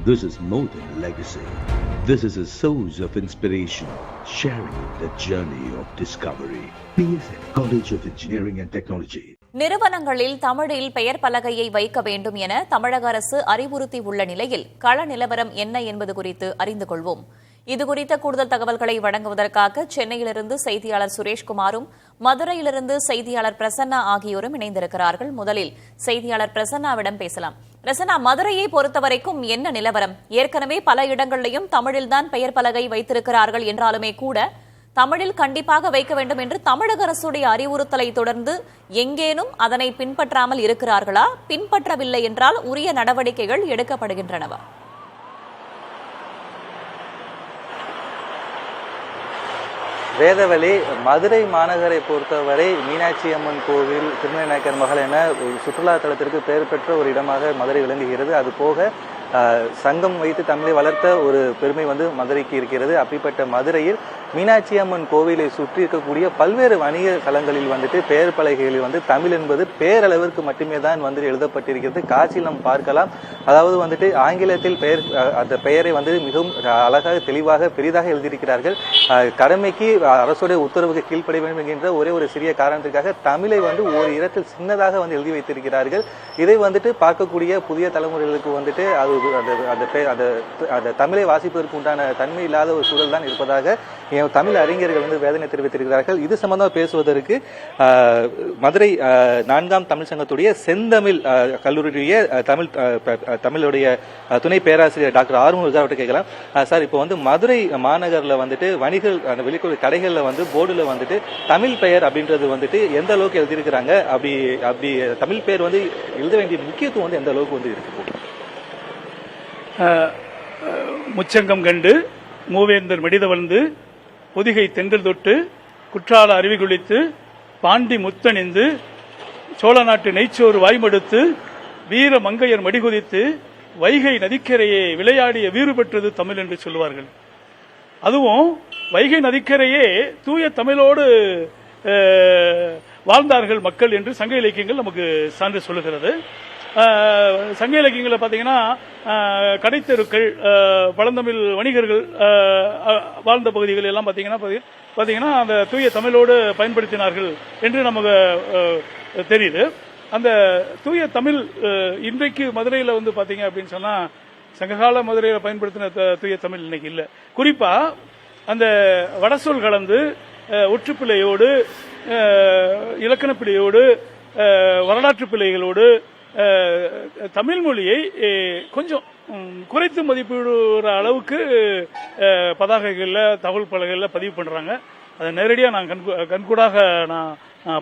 This is more than legacy. This is a source of inspiration, sharing the journey of discovery. PSN College of Engineering and Technology. நிறுவனங்களில் தமிழில் பெயர் பலகையை வைக்க வேண்டும் என தமிழக அரசு அறிவுறுத்தியுள்ள நிலையில் கள நிலவரம் என்ன என்பது குறித்து அறிந்து கொள்வோம். இதுகுறித்த கூடுதல் தகவல்களை வழங்குவதற்காக சென்னையிலிருந்து செய்தியாளர் சுரேஷ்குமாரும் மதுரையிலிருந்து செய்தியாளர் பிரசன்னா ஆகியோரும் இணைந்திருக்கிறார்கள். முதலில் செய்தியாளர் பிரசன்னாவிடம் பேசலாம். பிரசன்னா, மதுரையை பொறுத்தவரைக்கும் என்ன நிலவரம்? ஏற்கனவே பல இடங்களிலும் தமிழில்தான் பெயர் பலகை வைத்திருக்கிறார்கள் என்றாலுமே கூட தமிழில் கண்டிப்பாக வைக்க வேண்டும் என்று தமிழக அரசுடைய அறிவுறுத்தலை தொடர்ந்து எங்கேனும் அதனை பின்பற்றாமல் இருக்கிறார்களா? பின்பற்றவில்லை என்றால் உரிய நடவடிக்கைகள் எடுக்கப்படுகின்றனவா? வேதவழி மதுரை மாநகரை பொறுத்தவரை மீனாட்சி அம்மன் கோவில், திருமலைநாயக்கர் மகள் என சுற்றுலா தலத்திற்கு பெயர் பெற்ற ஒரு இடமாக மதுரை விளங்குகிறது. அது போக சங்கம் வைத்து தமிழை வளர்த்த ஒரு பெருமை மதுரைக்கு இருக்கிறது. அப்படிப்பட்ட மதுரையில் மீனாட்சி அம்மன் கோவிலை சுற்றி இருக்கக்கூடிய பல்வேறு வணிக தலங்களில் பெயர் பலகைகளில் தமிழ் என்பது பேரளவிற்கு மட்டுமே தான் எழுதப்பட்டிருக்கிறது. காட்சியில் நாம் பார்க்கலாம். அதாவது ஆங்கிலத்தில் அந்த பெயரை மிகவும் அழகாக, தெளிவாக, பெரிதாக எழுதியிருக்கிறார்கள். கடமைக்கு அரசுடைய உத்தரவுக்கு கீழ்ப்படிய வேண்டும் என்கின்ற ஒரே ஒரு சிறிய காரணத்துக்காக தமிழை ஒரு இடத்தில் சின்னதாக எழுதி வைத்திருக்கிறார்கள். இதை பார்க்கக்கூடிய புதிய தலைமுறைகளுக்கு அது தமிழை வாசிப்பதற்கு உண்டான தன்மை இல்லாத ஒரு சூழல் தான் இருப்பதாக தமிழ் அறிஞர்கள் வேதனை தெரிவித்திருக்கிறார்கள். இது சம்பந்தமாக பேசுவதற்கு மதுரை 4ஆம் தமிழ் சங்கத்துடைய செந்தமிழ் கல்லூரியுடைய தமிழுடைய துணை பேராசிரியர் டாக்டர் ஆறுமுக அவர்கிட்ட கேட்கலாம். சார், இப்போ மதுரை மாநகரில் வணிகள் வெளிக்கொள்ள கடைகளில் போர்டுல தமிழ் பெயர் அப்படின்றது எந்த அளவுக்கு எழுதியிருக்கிறாங்க? அப்படி தமிழ் பெயர் எழுத வேண்டிய முக்கியத்துவம் எந்த அளவுக்கு இருக்கு? முச்சங்கம் கண்டு மூவேந்தர் மடிதவழ்ந்து பொதிகை தென்றல் தொட்டு குற்றால அருவி குளித்து பாண்டி முத்தணிந்து சோழ நாட்டு நெய்ச்சோறு வாய்மடுத்து வீர மங்கையர் மடிகுதித்து வைகை நதிக்கரையே விளையாடிய வீறு பெற்றது தமிழ் என்று சொல்லுவார்கள். அதுவும் வைகை நதிக்கரையே தூய தமிழோடு வாழ்ந்தார்கள் மக்கள் என்று சங்க இலக்கியங்கள் நமக்கு சான்று சொல்லுகிறது. சங்க இலக்கியங்களில் பார்த்தீங்கன்னா கடைத்தெருக்கள், பழந்தமிழ் வணிகர்கள் வாழ்ந்த பகுதிகள் எல்லாம் பார்த்தீங்கன்னா அந்த தூய தமிழோடு பயன்படுத்தினார்கள் என்று நமக்கு தெரியுது. அந்த தூய தமிழ் இன்றைக்கு மதுரையில் பார்த்தீங்க அப்படின்னு சொன்னா சங்ககால மதுரையில் பயன்படுத்தின தூய தமிழ் இன்னைக்கு இல்லை. குறிப்பா அந்த வடசொல் கலந்து ஒற்றுப்பிழையோடு, இலக்கண பிழையோடு, வரலாற்று பிழைகளோடு தமிழ் மொழியை கொஞ்சம் குறைத்து மதிப்பிடுற அளவுக்கு பதாகைகளில், தகவல் பலகைகளில் பதிவு பண்றாங்க. அதை நேரடியாக நான் கண்கூடாக நான்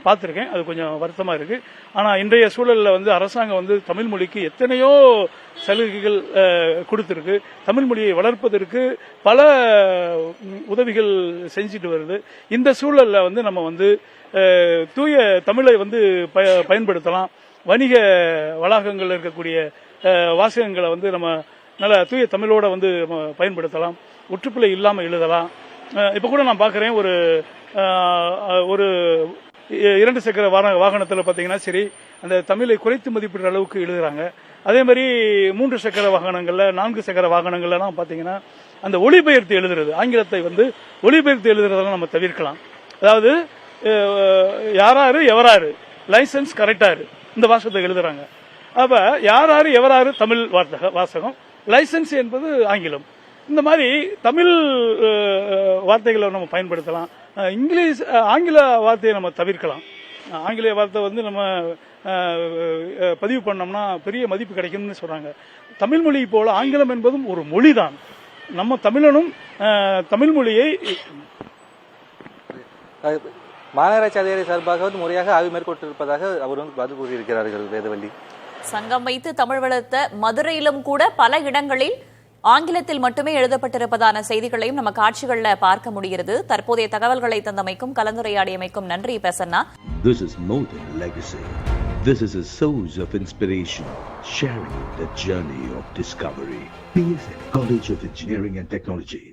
பார்த்துருக்கேன். அது கொஞ்சம் வருத்தமா இருக்கு. ஆனா இன்றைய சூழலில் அரசாங்கம் தமிழ் மொழிக்கு எத்தனையோ சலுகைகள் கொடுத்திருக்கு. தமிழ் மொழியை வளர்ப்பதற்கு பல உதவிகள் செஞ்சுட்டு வருது. இந்த சூழல்ல நம்ம தூய தமிழை பயன்படுத்தலாம். வணிக வளாகங்கள் இருக்கக்கூடிய வாசகங்களை நம்ம நல்ல தூய தமிழோட பயன்படுத்தலாம். ஒற்றுப்பிழை இல்லாமல் எழுதலாம். இப்ப கூட நான் பார்க்கிறேன், ஒரு 2 சக்கர வாகனத்தில் பார்த்தீங்கன்னா சரி, அந்த தமிழை குறைத்து மதிப்பிடுற அளவுக்கு எழுதுறாங்க. அதே மாதிரி 3 சக்கர வாகனங்கள்ல, 4 சக்கர வாகனங்கள்லாம் பார்த்தீங்கன்னா அந்த ஒளிபெயர்த்து எழுதுறது, ஆங்கிலத்தை ஒளிபெயர்த்து எழுதுறதெல்லாம் நம்ம தவிர்க்கலாம். அதாவது யாராரு எவராரு, லைசன்ஸ் கரெக்டாரு, இந்த வாசகத்தை எழுதுறாங்க. அப்ப யாராரு எவராரு தமிழ் வாசகம், லைசன்ஸ் என்பது ஆங்கிலம். இந்த மாதிரி தமிழ் வார்த்தைகளை நம்ம பயன்படுத்தலாம். ஆங்கில வார்த்தையை நம்ம தவிர்க்கலாம். ஆங்கில வார்த்தை நம்ம பதிவு பண்ணோம்னா பெரிய மதிப்பு கிடைக்கும்னு சொல்றாங்க. தமிழ் மொழி போல ஆங்கிலம் என்பதும் ஒரு மொழிதான். நம்ம தமிழனும் தமிழ் மொழியை மாநகராட்சி அதிகாரி சார்பாக முறையாக ஆய்வு மேற்கொண்டிருப்பதாக அவர் பதில் கூறியிருக்கிறார்கள். வேதவள்ளி, சங்கம் வைத்து தமிழ் வளர்த்த மதுரையிலும் கூட பல இடங்களில் ஆங்கிலத்தில் மட்டுமே எழுதப்பட்டிருப்பதான செய்திகளையும் நம்ம காட்சிகளில் பார்க்க முடிகிறது. தற்போதைய தகவல்களை தந்தமைக்கும் கலந்துரையாடியமைக்கும் நன்றி Prasanna. This is more than legacy. This is a source of inspiration, sharing the journey of discovery. PSN College of Engineering and Technology.